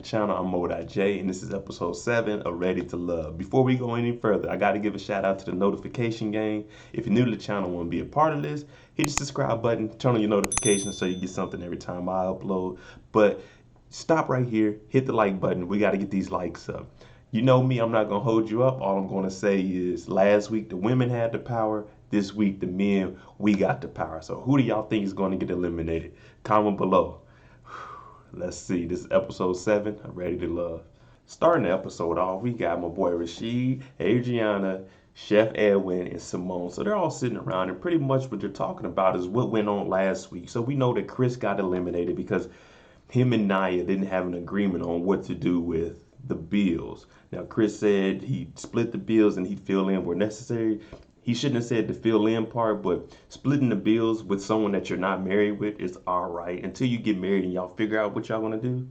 channel. I'm Mo.J, and this is episode 7 of Ready to Love. Before we go any further, I got to give a shout out to the notification gang. If you're new to the channel and want to be a part of this, hit the subscribe button, turn on your notifications so you get something every time I upload. But stop right here, hit the like button. We got to get these likes up. You know me, I'm not going to hold you up. All I'm going to say is last week the women had the power. This week the men, we got the power. So who do y'all think is going to get eliminated? Comment below. Let's see, this is episode 7, I'm Ready to Love. Starting the episode off, we got my boy Rasheed, Adriana, Chef Edwin, and Simone. So they're all sitting around, and pretty much what they're talking about is what went on last week. So we know that Chris got eliminated because him and Naya didn't have an agreement on what to do with the bills. Now, Chris said he'd split the bills and he'd fill in where necessary. He shouldn't have said the fill in part, but splitting the bills with someone that you're not married with is all right. Until you get married and y'all figure out what y'all want to do,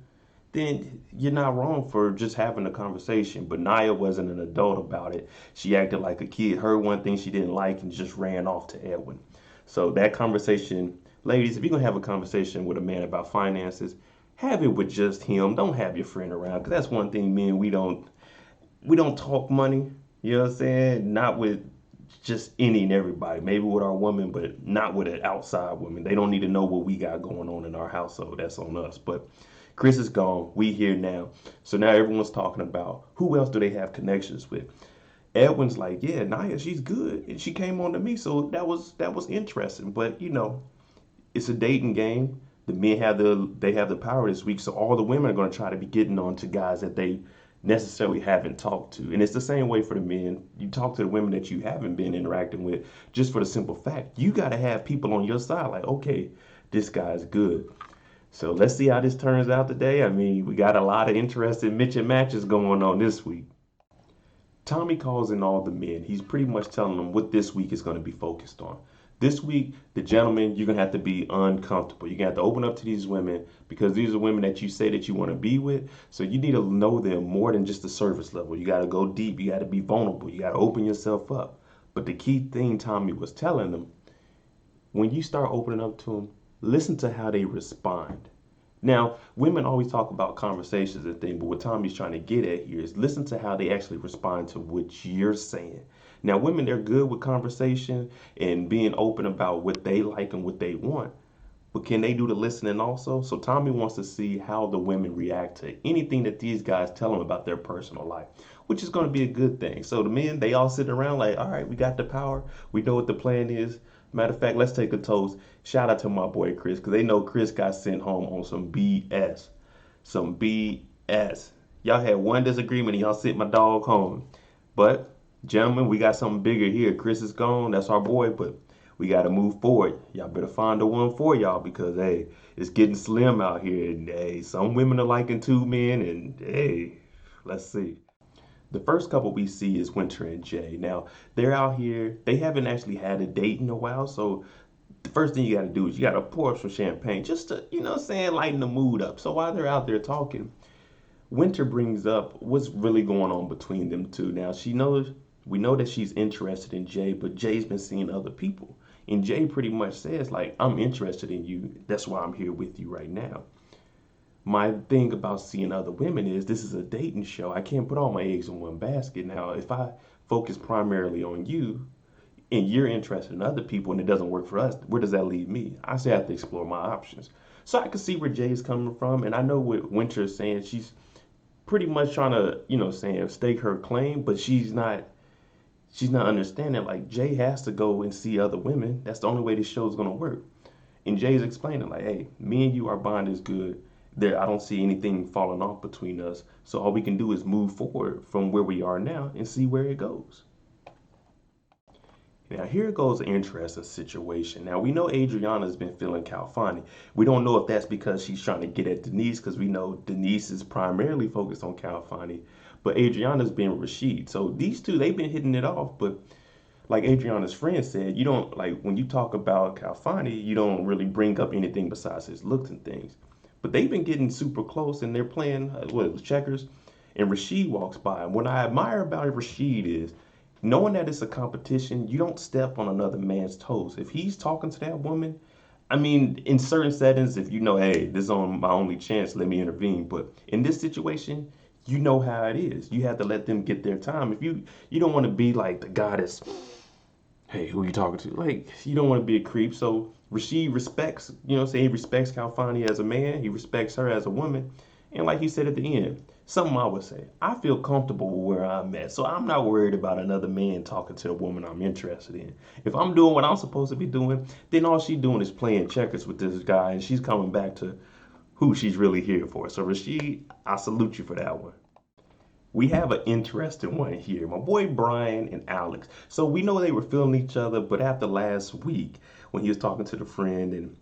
then you're not wrong for just having a conversation. But Naya wasn't an adult about it. She acted like a kid, heard one thing she didn't like, and just ran off to Edwin. So that conversation, ladies, if you're going to have a conversation with a man about finances, have it with just him. Don't have your friend around, because that's one thing, men, we don't talk money. You know what I'm saying? Not with just any and everybody, maybe with our woman, but not with an outside woman. They don't need to know what we got going on in our household. That's on us. But Chris is gone. We here now. So now everyone's talking about who else do they have connections with. Edwin's like, yeah, Naya, she's good, and she came on to me, so that was interesting. But you know, it's a dating game. The men have the power this week, so all the women are going to try to be getting on to guys that they necessarily haven't talked to. And it's the same way for the men. You talk to the women that you haven't been interacting with, just for the simple fact you got to have people on your side like, okay, this guy's good. So let's see how this turns out today. I mean, we got a lot of interesting Mitch and matches going on this week. Tommy calls in all the men. He's pretty much telling them what this week is going to be focused on. This week, the gentlemen, you're going to have to be uncomfortable. You're going to have to open up to these women because these are women that you say that you want to be with. So you need to know them more than just the surface level. You got to go deep. You got to be vulnerable. You got to open yourself up. But the key thing Tommy was telling them, when you start opening up to them, listen to how they respond. Now, women always talk about conversations and things, but what Tommy's trying to get at here is listen to how they actually respond to what you're saying. Now, women, they're good with conversation and being open about what they like and what they want. But can they do the listening also? So Tommy wants to see how the women react to anything that these guys tell them about their personal life, which is going to be a good thing. So the men, they all sit around like, all right, we got the power. We know what the plan is. Matter of fact, let's take a toast. Shout out to my boy Chris, because they know Chris got sent home on some BS. Some BS. Y'all had one disagreement and y'all sent my dog home. But, gentlemen, we got something bigger here. Chris is gone. That's our boy, but we got to move forward. Y'all better find the one for y'all because, hey, it's getting slim out here. And, hey, some women are liking 2 men. And, hey, let's see. The first couple we see is Winter and Jay. Now, they're out here. They haven't actually had a date in a while. So the first thing you got to do is you got to pour up some champagne just to, you know what I'm saying, lighten the mood up. So while they're out there talking, Winter brings up what's really going on between them two. Now, we know that she's interested in Jay, but Jay's been seeing other people. And Jay pretty much says, like, I'm interested in you. That's why I'm here with you right now. My thing about seeing other women is this is a dating show. I can't put all my eggs in one basket. Now, if I focus primarily on you and you're interested in other people and it doesn't work for us, where does that leave me? I say I have to explore my options. So I can see where Jay is coming from. And I know what Winter is saying. She's pretty much trying to, stake her claim, but she's not understanding. Like, Jay has to go and see other women. That's the only way this show is going to work. And Jay's explaining, like, hey, me and you, our bond is good. I don't see anything falling off between us. So all we can do is move forward from where we are now and see where it goes. Now, here goes an interesting situation. Now, we know Adriana's been feeling Calfani. We don't know if that's because she's trying to get at Denise, because we know Denise is primarily focused on Calfani, but Adriana's been Rasheed. So these two, they've been hitting it off, but like Adriana's friend said, you don't, like, when you talk about Calfani, you don't really bring up anything besides his looks and things. But they've been getting super close, and they're playing checkers, and Rasheed walks by. And what I admire about Rasheed is knowing that it's a competition, you don't step on another man's toes. If he's talking to that woman, I mean, in certain settings, if you know, hey, this is on my only chance, let me intervene. But in this situation, you know how it is. You have to let them get their time. If you don't want to be like the goddess, hey, who you talking to? Like, you don't want to be a creep. So Rasheed respects, say he respects Kalfani as a man. He respects her as a woman. And like he said at the end, something I would say, I feel comfortable where I'm at. So I'm not worried about another man talking to a woman I'm interested in. If I'm doing what I'm supposed to be doing, then all she's doing is playing checkers with this guy. And she's coming back to who she's really here for. So Rasheed, I salute you for that one. We have an interesting one here. My boy Brian and Alex. So we know they were feeling each other, but after last week, when he was talking to the friend, and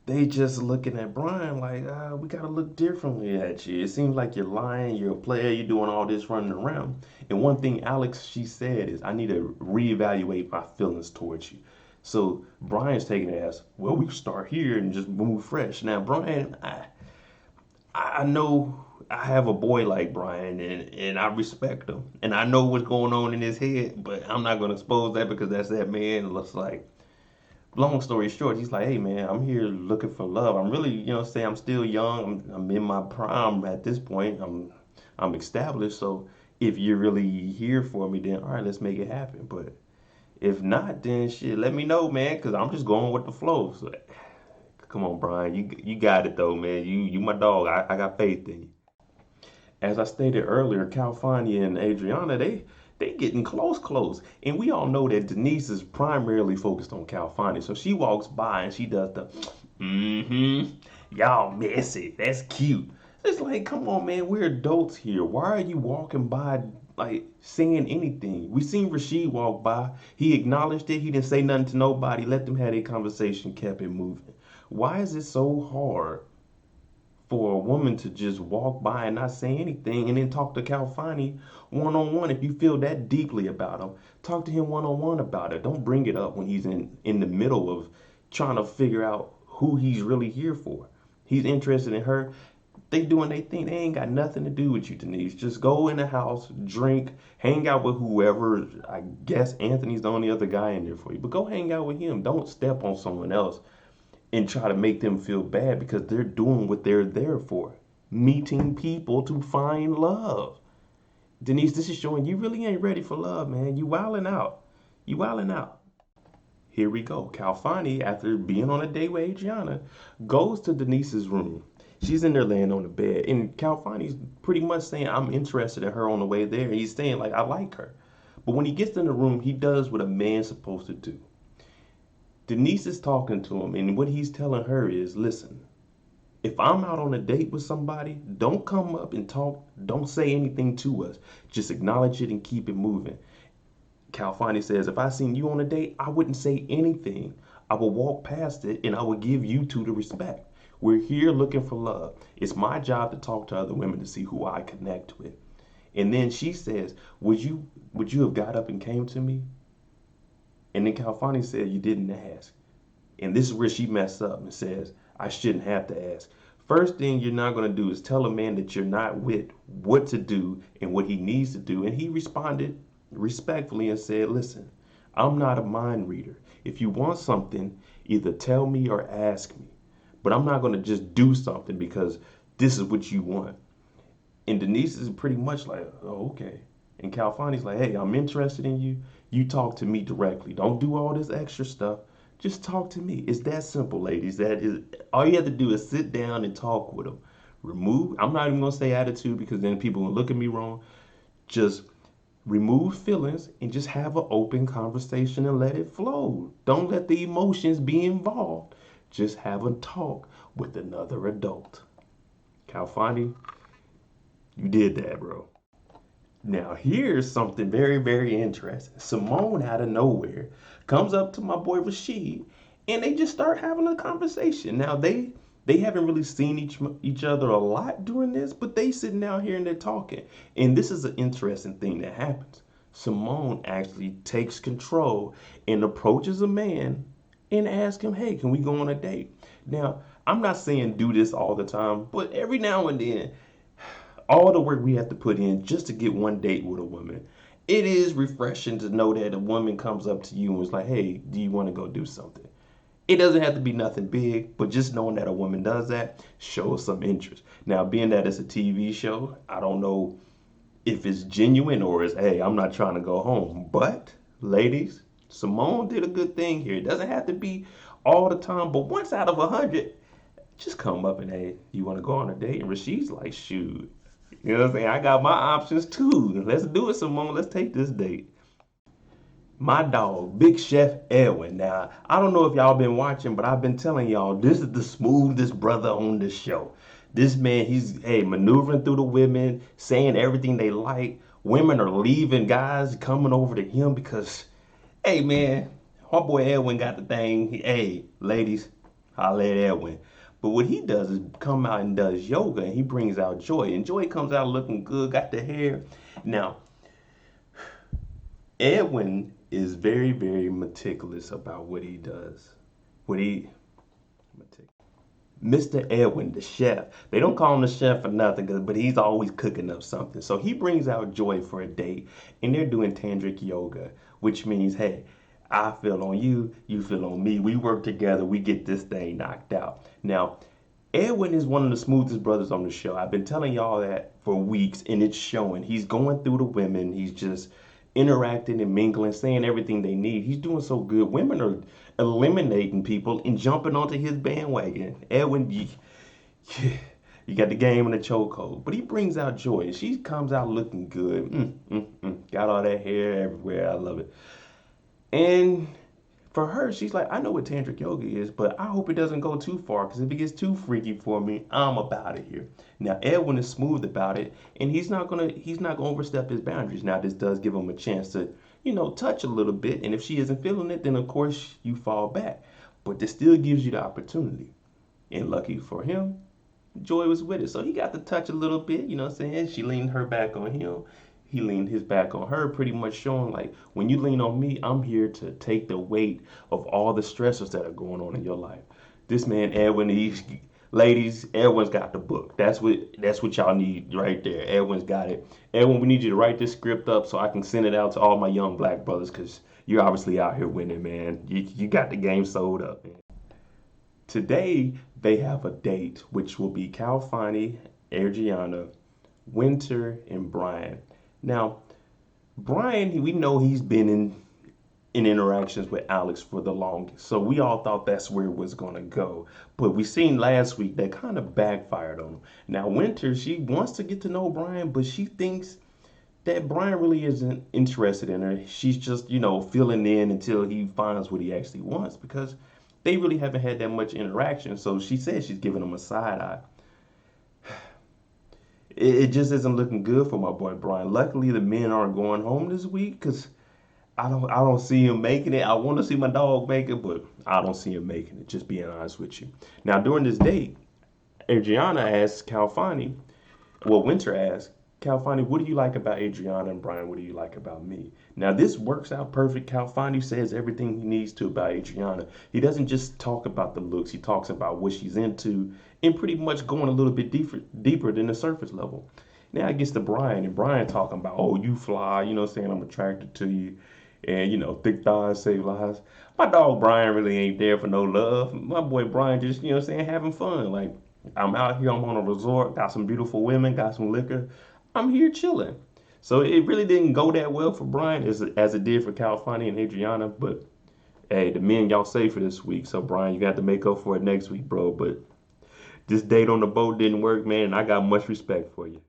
they just looking at Brian like, we gotta look differently at you. It seems like you're lying, you're a player, you're doing all this running around. And one thing Alex, she said is, I need to reevaluate my feelings towards you. So Brian's taking it as, well, we can start here and just move fresh. Now, Brian, I know I have a boy like Brian, and I respect him. And I know what's going on in his head, but I'm not going to expose that because that's that man. It looks like, long story short, he's like, hey, man, I'm here looking for love. I'm really, say I'm still young. I'm in my prime at this point. I'm established. So if you're really here for me, then all right, let's make it happen. But if not, then shit, let me know, man, because I'm just going with the flow. So, come on, Brian. You got it though, man. You my dog. I got faith in you. As I stated earlier, Calfani and Adriana, they getting close. And we all know that Denise is primarily focused on Calfani. So she walks by and she does the y'all messy. That's cute. It's like, come on, man, we're adults here. Why are you walking by like saying anything? We seen Rasheed walk by. He acknowledged it. He didn't say nothing to nobody. Let them have a conversation, kept it moving. Why is it so hard for a woman to just walk by and not say anything and then talk to Calfani one on one? If you feel that deeply about him, talk to him one on one about it. Don't bring it up when he's in the middle of trying to figure out who he's really here for. He's interested in her. They doing their thing. They ain't got nothing to do with you, Denise. Just go in the house, drink, hang out with whoever. I guess Anthony's the only other guy in there for you. But go hang out with him. Don't step on someone else and try to make them feel bad because they're doing what they're there for. Meeting people to find love. Denise, this is showing you really ain't ready for love, man. You wilding out. You wilding out. Here we go. Calfani, after being on a date with Adriana, goes to Denise's room. She's in there laying on the bed. And Calfani's pretty much saying, I'm interested in her on the way there. He's saying, like, I like her. But when he gets in the room, he does what a man's supposed to do. Denise is talking to him, and what he's telling her is, listen, if I'm out on a date with somebody, don't come up and talk. Don't say anything to us. Just acknowledge it and keep it moving. Calfani says, if I seen you on a date, I wouldn't say anything. I will walk past it, and I will give you two the respect. We're here looking for love. It's my job to talk to other women to see who I connect with. And then she says, would you have got up and came to me? And then Calfani said, you didn't ask. And this is where she messed up and says, I shouldn't have to ask. First thing you're not going to do is tell a man that you're not with what to do and what he needs to do. And he responded respectfully and said, listen, I'm not a mind reader. If you want something, either tell me or ask me. But I'm not going to just do something because this is what you want. And Denise is pretty much like, oh, okay. And Calfani's like, hey, I'm interested in you. You talk to me directly. Don't do all this extra stuff. Just talk to me. It's that simple, ladies. That is all you have to do is sit down and talk with them. Remove, I'm not even gonna say attitude because then people will look at me wrong. Just remove feelings and just have an open conversation and let it flow. Don't let the emotions be involved. Just have a talk with another adult. Calfani, you did that, bro. Now, here's something very, very interesting. Simone, out of nowhere, comes up to my boy Rasheed, and they just start having a conversation. Now, they haven't really seen each other a lot during this, but they sitting down here and they're talking. And this is an interesting thing that happens. Simone actually takes control and approaches a man and asks him, hey, can we go on a date? Now, I'm not saying do this all the time, but every now and then, all the work we have to put in just to get one date with a woman, it is refreshing to know that a woman comes up to you and is like, hey, do you want to go do something? It doesn't have to be nothing big, but just knowing that a woman does that shows some interest. Now, being that it's a TV show, I don't know if it's genuine or it's, hey, I'm not trying to go home. But, ladies, Simone did a good thing here. It doesn't have to be all the time, but once out of 100, just come up and, hey, you want to go on a date? And Rasheed's like, shoot. You know what I'm saying? I got my options too. Let's do it, Simone. Let's take this date. My dog, Big Chef Edwin. Now, I don't know if y'all been watching, but I've been telling y'all, this is the smoothest brother on the show. This man, he's, hey, maneuvering through the women, saying everything they like. Women are leaving guys, coming over to him because, hey, man, my boy Edwin got the thing. Hey, ladies, holla at Edwin. But what he does is come out and does yoga, and he brings out Joy. And Joy comes out looking good, got the hair. Now, Edwin is very, very meticulous about what he does. What he, Mr. Edwin, the chef. They don't call him the chef for nothing, but he's always cooking up something. So he brings out Joy for a date, and they're doing Tantric Yoga, which means, hey, I feel on you, you feel on me. We work together, we get this thing knocked out. Now, Edwin is one of the smoothest brothers on the show. I've been telling y'all that for weeks, and it's showing. He's going through the women. He's just interacting and mingling, saying everything they need. He's doing so good. Women are eliminating people and jumping onto his bandwagon. Edwin, you got the game in the chokehold. But he brings out Joy. She comes out looking good. Got all that hair everywhere. I love it. And for her, she's like, I know what Tantric Yoga is, but I hope it doesn't go too far, because if it gets too freaky for me, I'm about it here. Now, Edwin is smooth about it, and he's not gonna overstep his boundaries. Now, this does give him a chance to, touch a little bit, and if she isn't feeling it, then of course you fall back. But this still gives you the opportunity. And lucky for him, Joy was with it. So he got to touch a little bit, you know what I'm saying? She leaned her back on him. He leaned his back on her, pretty much showing like, when you lean on me, I'm here to take the weight of all the stressors that are going on in your life. This man, Edwin, ladies, Edwin's got the book. That's what y'all need right there. Edwin's got it. Edwin, we need you to write this script up so I can send it out to all my young black brothers, because you're obviously out here winning, man. You got the game sold up, man. Today, they have a date, which will be Calfani, Adriana, Winter, and Brian. Now, Brian, we know he's been in interactions with Alex for the longest, so we all thought that's where it was going to go. But we seen last week that kind of backfired on him. Now, Winter, she wants to get to know Brian, but she thinks that Brian really isn't interested in her. She's just, filling in until he finds what he actually wants, because they really haven't had that much interaction. So she says she's giving him a side eye. It just isn't looking good for my boy Brian. Luckily, the men aren't going home this week, because I don't see him making it. I want to see my dog make it, but I don't see him making it, just being honest with you. Now, during this date, Adriana asked Calfani, Winter asked, Calfani, what do you like about Adriana, and Brian, what do you like about me? Now, this works out perfect. Calfani says everything he needs to about Adriana. He doesn't just talk about the looks. He talks about what she's into, and pretty much going a little bit deeper than the surface level. Now it gets to Brian, and Brian talking about, oh, you fly, saying I'm attracted to you, and, thick thighs save lives. My dog Brian really ain't there for no love. My boy Brian just, having fun. Like, I'm out here, I'm on a resort, got some beautiful women, got some liquor. I'm here chilling. So it really didn't go that well for Brian as it did for Calfani and Adriana. But hey, the men, y'all safe for this week. So Brian, you got to make up for it next week, bro. But this date on the boat didn't work, man. And I got much respect for you.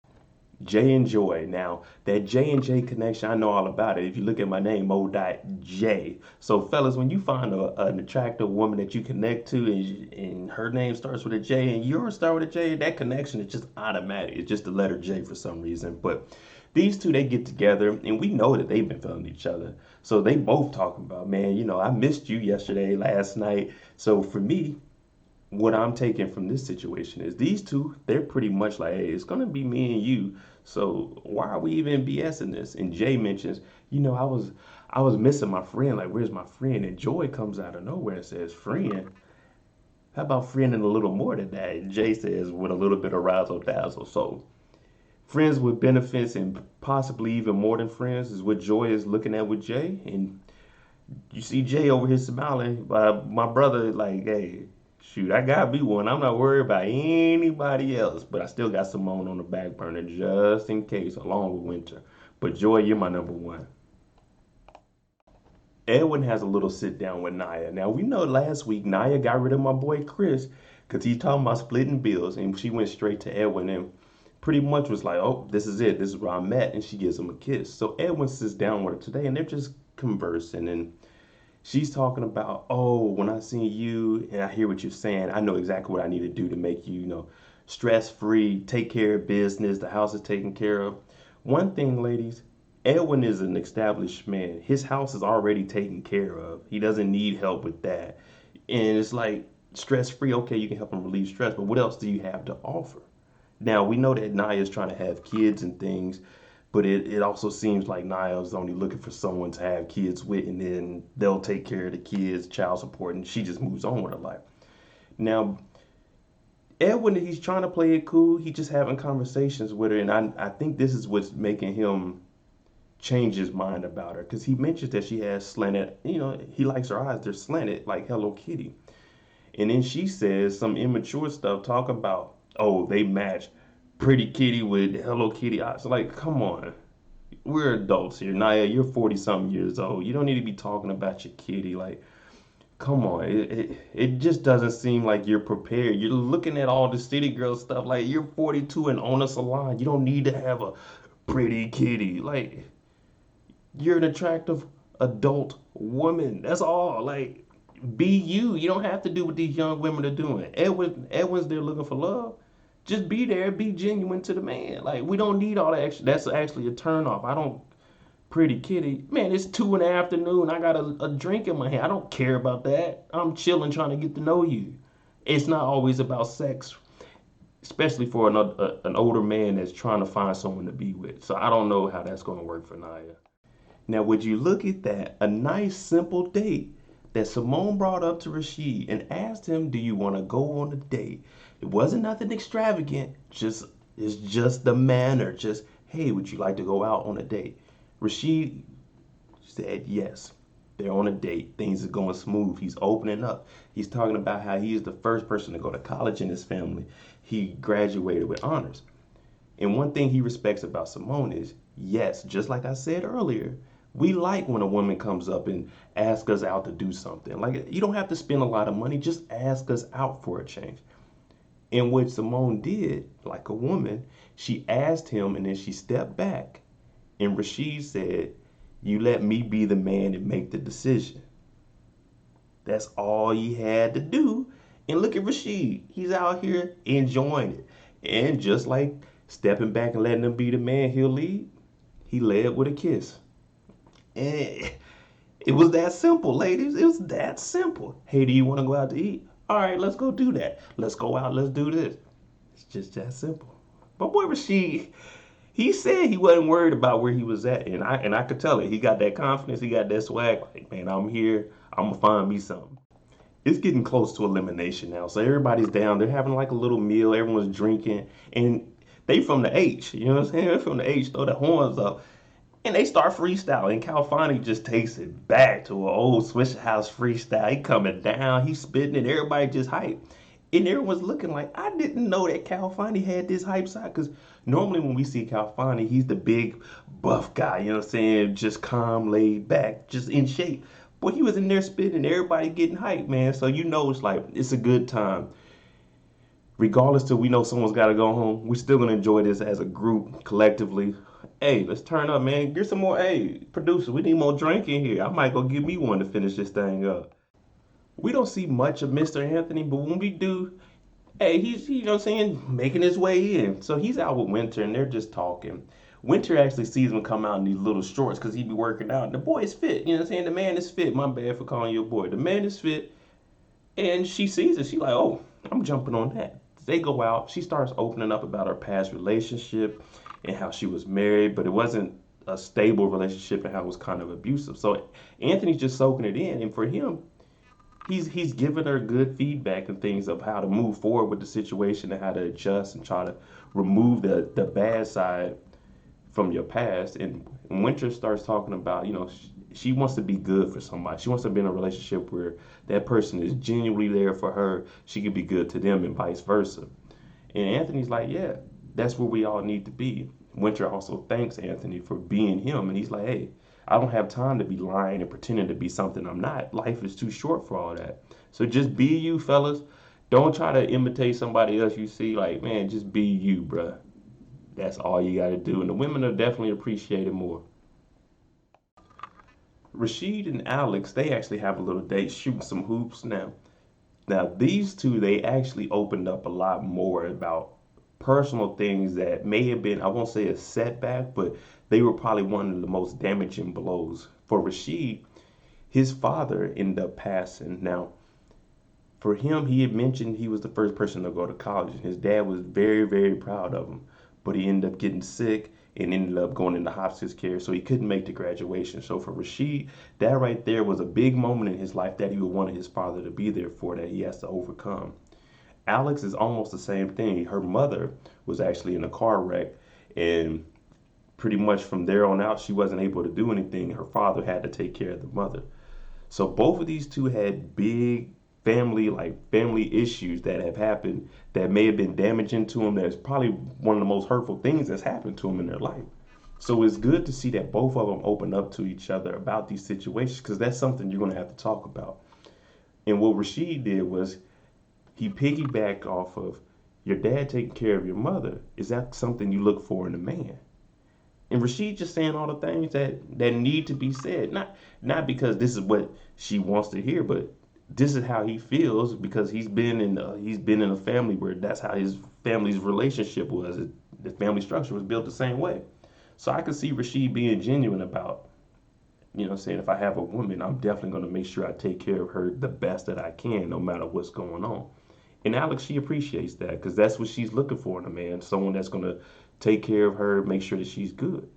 J and Joy. Now, that J and J connection, I know all about it. If you look at my name, O.J. So, fellas, when you find an attractive woman that you connect to, and her name starts with a J and yours start with a J, that connection is just automatic. It's just the letter J for some reason. But these two, they get together, and we know that they've been feeling each other. So they both talking about, man, I missed you yesterday, last night. So for me, what I'm taking from this situation is these two, they're pretty much like, hey, it's going to be me and you. So why are we even BSing this? And Jay mentions, I was missing my friend. Like, where's my friend? And Joy comes out of nowhere and says, friend? How about friend and a little more than that? And Jay says, with a little bit of razzle dazzle. So friends with benefits and possibly even more than friends is what Joy is looking at with Jay. And You see Jay over here smiling, but my brother is like, hey, shoot, I gotta be one. I'm not worried about anybody else, but I still got Simone on the back burner just in case, along with Winter. But Joy, you're my number one. Edwin has a little sit down with Naya. Now we know last week Naya got rid of my boy Chris because he's talking about splitting bills, and she went straight to Edwin and pretty much was like, "Oh, this is it. This is where I'm at," and she gives him a kiss. So Edwin sits down with her today, and they're just conversing, and she's talking about, "Oh, when I see you and I hear what you're saying, I know exactly what I need to do to make you, stress free, take care of business. The house is taken care of." One thing, ladies, Edwin is an established man. His house is already taken care of. He doesn't need help with that. And it's like stress free. Okay, you can help him relieve stress, but what else do you have to offer? Now, we know that Naya is trying to have kids and things, but it also seems like Niall's only looking for someone to have kids with, and then they'll take care of the kids, child support, and she just moves on with her life. Now, Edwin, he's trying to play it cool. He's just having conversations with her, and I think this is what's making him change his mind about her because he mentions that she has slanted, he likes her eyes, they're slanted like Hello Kitty. And then she says some immature stuff, talk about, oh, they match Pretty Kitty with Hello Kitty eyes. Like, come on. We're adults here. Naya, you're 40 something years old. You don't need to be talking about your kitty. Like, come on. It just doesn't seem like you're prepared. You're looking at all the city girl stuff. Like, you're 42 and own a salon. You don't need to have a pretty kitty. Like, you're an attractive adult woman. That's all. Like, be you. You don't have to do what these young women are doing. Edwin's there looking for love. Just be there. Be genuine to the man. Like, we don't need all that extra. That's actually a turn off. I don't. Pretty kitty. Man, it's 2 in the afternoon. I got a drink in my hand. I don't care about that. I'm chilling trying to get to know you. It's not always about sex, especially for an older man that's trying to find someone to be with. So I don't know how that's going to work for Naya. Now, would you look at that? A nice, simple date that Simone brought up to Rasheed and asked him, "Do you want to go on a date?" It wasn't nothing extravagant. It's just the manner. Just, hey, would you like to go out on a date? Rasheed said yes. They're on a date. Things are going smooth. He's opening up. He's talking about how he is the first person to go to college in his family. He graduated with honors. And one thing he respects about Simone is, yes, just like I said earlier, we like when a woman comes up and asks us out to do something. Like, you don't have to spend a lot of money, just ask us out for a change. And what Simone did, like a woman, she asked him and then she stepped back. And Rasheed said, "You let me be the man and make the decision." That's all he had to do. And look at Rasheed. He's out here enjoying it. And just like stepping back and letting him be the man he'll lead, he led with a kiss. And it was that simple, ladies. It was that simple. Hey, do you want to go out to eat? All right, let's go do that. Let's go out. Let's do this. It's just that simple. But boy, Rasheed, he said he wasn't worried about where he was at, and I could tell it. He got that confidence. He got that swag. Like, man, I'm here. I'm gonna find me something. It's getting close to elimination now, so everybody's down. They're having like a little meal. Everyone's drinking, and they from the H. You know what I'm saying? They're from the H. Throw the horns up. And they start freestyling. Calfani just takes it back to an old Swisher House freestyle. He coming down, he spitting it, everybody just hype. And everyone's looking like, I didn't know that Calfani had this hype side. Because normally when we see Calfani, he's the big buff guy, you know what I'm saying? Just calm, laid back, just in shape. But he was in there spitting, everybody getting hype, man. So you know it's like, it's a good time. Regardless till we know someone's got to go home, we're still going to enjoy this as a group, collectively. Hey, let's turn up, man. Get some more. Hey, producer, we need more drink in here. I might go give me one to finish this thing up. We don't see much of Mr. Anthony, but when we do, hey, he's, you know what I'm saying, making his way in. So he's out with Winter, and they're just talking. Winter actually sees him come out in these little shorts because he be working out. And the boy is fit. You know what I'm saying? The man is fit. My bad for calling you a boy. The man is fit. And she sees it. She's like, oh, I'm jumping on that. They go out. She starts opening up about her past relationship and how she was married, but it wasn't a stable relationship and how it was kind of abusive. So Anthony's just soaking it in. And for him, he's giving her good feedback and things of how to move forward with the situation and how to adjust and try to remove the bad side from your past. And Winter starts talking about, she wants to be good for somebody. She wants to be in a relationship where that person is genuinely there for her. She could be good to them and vice versa. And Anthony's like, yeah, that's where we all need to be. Winter also thanks Anthony for being him. And he's like, hey, I don't have time to be lying and pretending to be something I'm not. Life is too short for all that. So just be you, fellas. Don't try to imitate somebody else you see. Like, man, just be you, bruh. That's all you got to do. And the women will definitely appreciate it more. Rasheed and Alex, they actually have a little date shooting some hoops now. Now, these two, they actually opened up a lot more about personal things that may have been, I won't say a setback, but they were probably one of the most damaging blows. For Rasheed, his father ended up passing. Now, for him, he had mentioned he was the first person to go to college, and his dad was very, very proud of him. But he ended up getting sick and ended up going into hospice care, so he couldn't make the graduation. So for Rasheed, that right there was a big moment in his life that he would want his father to be there for, that he has to overcome. Alex is almost the same thing. Her mother was actually in a car wreck, and pretty much from there on out, she wasn't able to do anything. Her father had to take care of the mother. So both of these two had big family issues that have happened that may have been damaging to them. That's probably one of the most hurtful things that's happened to them in their life. So it's good to see that both of them open up to each other about these situations, because that's something you're going to have to talk about. And what Rasheed did was he piggybacked off of your dad taking care of your mother. Is that something you look for in a man? And Rasheed just saying all the things that need to be said. Not because this is what she wants to hear, but this is how he feels, because he's been in a family where that's how his family's relationship was. The family structure was built the same way. So I could see Rasheed being genuine about, saying if I have a woman, I'm definitely going to make sure I take care of her the best that I can, no matter what's going on. And Alex, she appreciates that, because that's what she's looking for in a man, someone that's going to take care of her, make sure that she's good.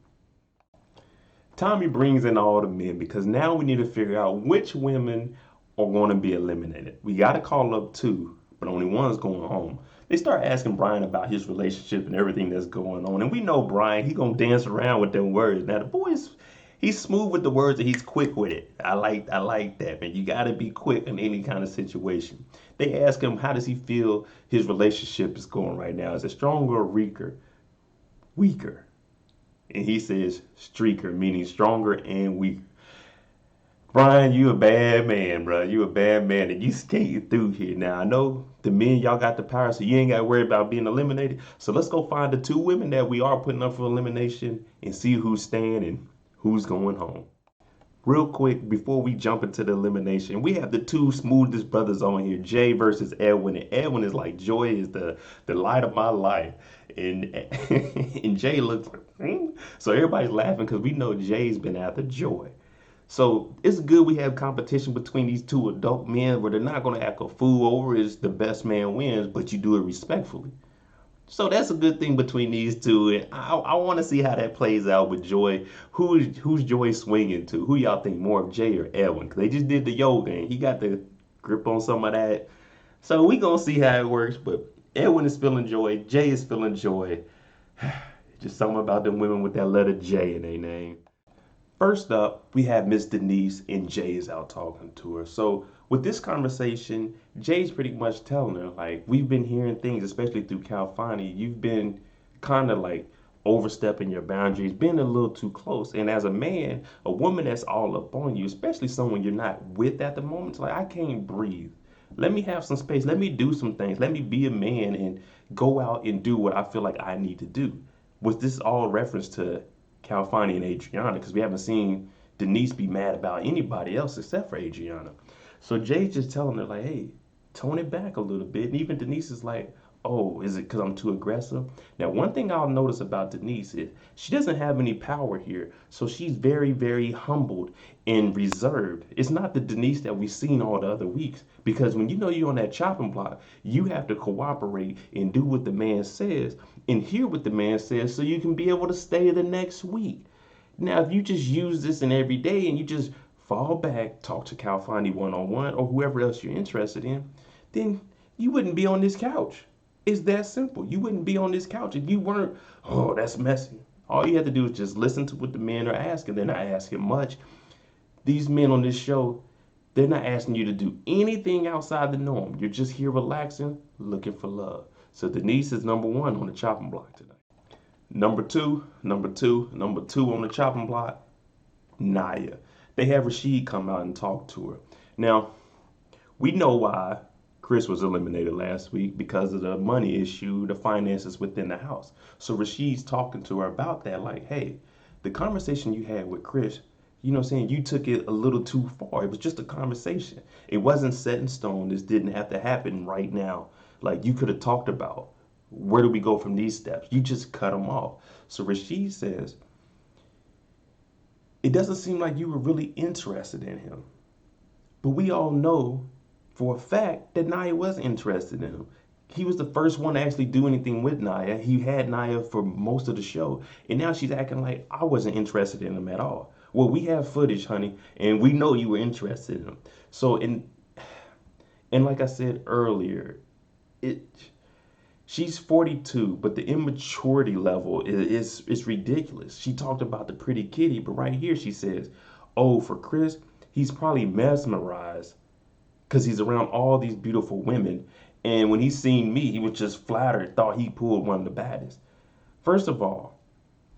Tommy brings in all the men, because now we need to figure out which women are going to be eliminated. We got to call up two, but only one's going home. They start asking Brian about his relationship and everything that's going on. And we know Brian, he going to dance around with them words. Now, the boys, he's smooth with the words and he's quick with it. I like that, man. You got to be quick in any kind of situation. They ask him, how does he feel his relationship is going right now? Is it stronger or weaker? Weaker. And he says streaker, meaning stronger and weaker. Brian, you a bad man, bro. You a bad man, and you skating through here. Now, I know the men, y'all got the power, so you ain't got to worry about being eliminated. So let's go find the two women that we are putting up for elimination and see who's staying and who's going home. Real quick, before we jump into the elimination, we have the two smoothest brothers on here, Jay versus Edwin. And Edwin is like, joy is the light of my life. And, and Jay looks like, So everybody's laughing because we know Jay's been after joy. So it's good we have competition between these two adult men where they're not going to act a fool over it. It's the best man wins, but you do it respectfully. So that's a good thing between these two. And I want to see how that plays out with Joy. Who's Joy swinging to? Who y'all think more of, Jay or Edwin? Because they just did the yoga and he got the grip on some of that. So we going to see how it works. But Edwin is feeling joy. Jay is feeling joy. Just something about them women with that letter J in their name. First up, we have Miss Denise, and Jay is out talking to her. So with this conversation, Jay's pretty much telling her, like, we've been hearing things, especially through Calfani. You've been kind of like overstepping your boundaries, being a little too close. And as a man, a woman that's all up on you, especially someone you're not with at the moment, it's like, I can't breathe. Let me have some space. Let me do some things. Let me be a man and go out and do what I feel like I need to do. Was this all reference to Calfani and Adriana? Because we haven't seen Denise be mad about anybody else except for Adriana. So Jay's just telling her, like, hey, tone it back a little bit. And even Denise is like, oh, is it because I'm too aggressive? Now, one thing I'll notice about Denise is she doesn't have any power here. So she's very, very humbled and reserved. It's not the Denise that we've seen all the other weeks. Because when you know you're on that chopping block, you have to cooperate and do what the man says and hear what the man says so you can be able to stay the next week. Now, if you just use this in every day and you just fall back, talk to Calfani one-on-one or whoever else you're interested in, then you wouldn't be on this couch. It's that simple. You wouldn't be on this couch if you weren't, oh, that's messy. All you have to do is just listen to what the men are asking. They're not asking much. These men on this show, they're not asking you to do anything outside the norm. You're just here relaxing, looking for love. So Denise is number one on the chopping block tonight. Number two on the chopping block, Naya. They have Rasheed come out and talk to her. Now, we know why Chris was eliminated last week, because of the money issue, the finances within the house. So Rasheed's talking to her about that, like, hey, the conversation you had with Chris, you know what I'm saying, you took it a little too far. It was just a conversation. It wasn't set in stone. This didn't have to happen right now. Like, you could have talked about, where do we go from these steps? You just cut them off. So Rasheed says, it doesn't seem like you were really interested in him. But we all know for a fact that Naya was interested in him. He was the first one to actually do anything with Naya. He had Naya for most of the show. And now she's acting like I wasn't interested in him at all. Well, we have footage, honey, and we know you were interested in him. So, and like I said earlier, she's 42, but the immaturity level is ridiculous. She talked about the pretty kitty, but right here she says, oh, for Chris, he's probably mesmerized because he's around all these beautiful women. And when he seen me, he was just flattered, thought he pulled one of the baddest. First of all,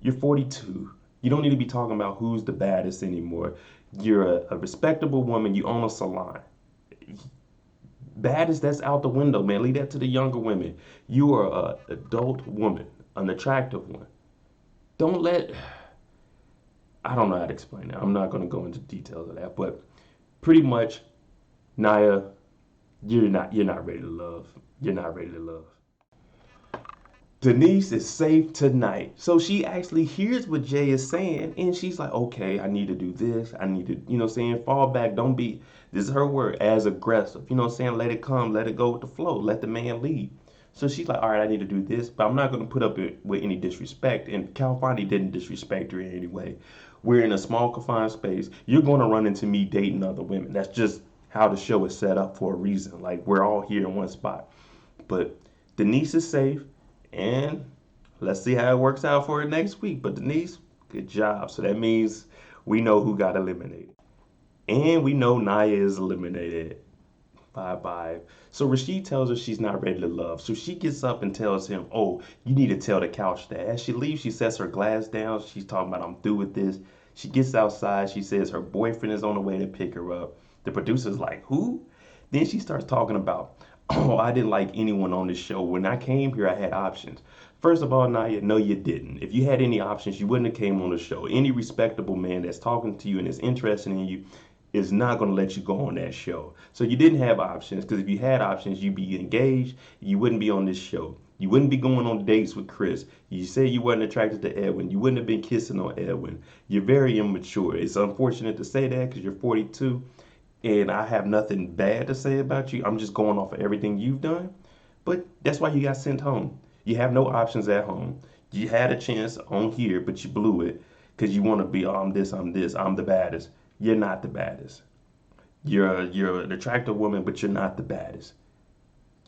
you're 42. You don't need to be talking about who's the baddest anymore. You're a respectable woman. You own a salon. Baddest, that's out the window, man. Leave that to the younger women. You are an adult woman, an attractive one. Don't let... I don't know how to explain that. I'm not going to go into details of that. But pretty much, Naya, you're not ready to love. You're not ready to love. Denise is safe tonight. So she actually hears what Jay is saying, and she's like, okay, I need to do this. I need to, you know what I'm saying, fall back. Don't be, this is her word, as aggressive. You know what I'm saying? Let it come. Let it go with the flow. Let the man lead. So she's like, all right, I need to do this, but I'm not going to put up with any disrespect. And Calfani didn't disrespect her in any way. We're in a small confined space. You're going to run into me dating other women. That's just how the show is set up for a reason. Like, we're all here in one spot. But Denise is safe. And let's see how it works out for her next week. But Denise, good job. So that means we know who got eliminated. And we know Naya is eliminated. Bye-bye. So Rasheed tells her she's not ready to love. So she gets up and tells him, oh, you need to tell the couch that. As she leaves, she sets her glass down. She's talking about, I'm through with this. She gets outside. She says her boyfriend is on the way to pick her up. The producer's like, who? Then she starts talking about, oh, I didn't like anyone on this show. When I came here, I had options. First of all, Naya, no, you didn't. If you had any options, you wouldn't have came on the show. Any respectable man that's talking to you and is interested in you is not going to let you go on that show. So you didn't have options, because if you had options, you'd be engaged. You wouldn't be on this show. You wouldn't be going on dates with Chris. You said you weren't attracted to Edwin. You wouldn't have been kissing on Edwin. You're very immature. It's unfortunate to say that because you're 42. And I have nothing bad to say about you. I'm just going off of everything you've done. But that's why you got sent home. You have no options at home. You had a chance on here, but you blew it because you want to be, oh, I'm this, I'm the baddest. You're not the baddest. You're an attractive woman, but you're not the baddest.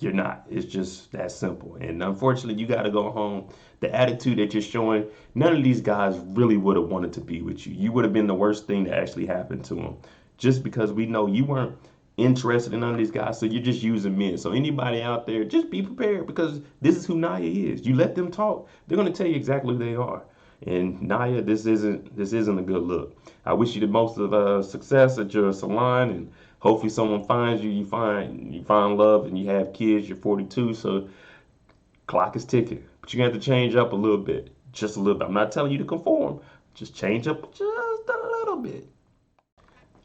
You're not. It's just that simple. And unfortunately, you got to go home. The attitude that you're showing, none of these guys really would have wanted to be with you. You would have been the worst thing that actually happened to them. Just because we know you weren't interested in none of these guys, so you're just using men. So anybody out there, just be prepared, because this is who Naya is. You let them talk, they're going to tell you exactly who they are. And Naya, this isn't a good look. I wish you the most of success at your salon, and hopefully someone finds you. You find love, and you have kids. You're 42, so clock is ticking. But you have to change up a little bit, just a little bit. I'm not telling you to conform. Just change up just a little bit.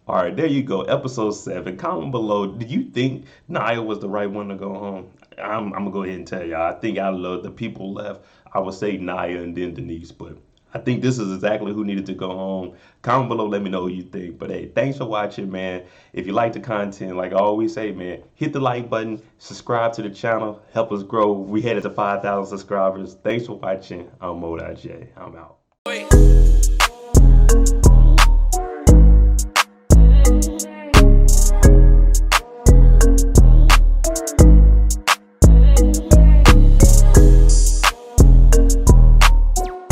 All right, there you go. Episode 7. Comment below. Did you think Naya was the right one to go home? I'm going to go ahead and tell y'all. I think out of the people left, I would say Naya and then Denise. But I think this is exactly who needed to go home. Comment below. Let me know what you think. But hey, thanks for watching, man. If you like the content, like I always say, man, hit the like button. Subscribe to the channel. Help us grow. We headed to 5,000 subscribers. Thanks for watching. I'm Mo.J. I'm out.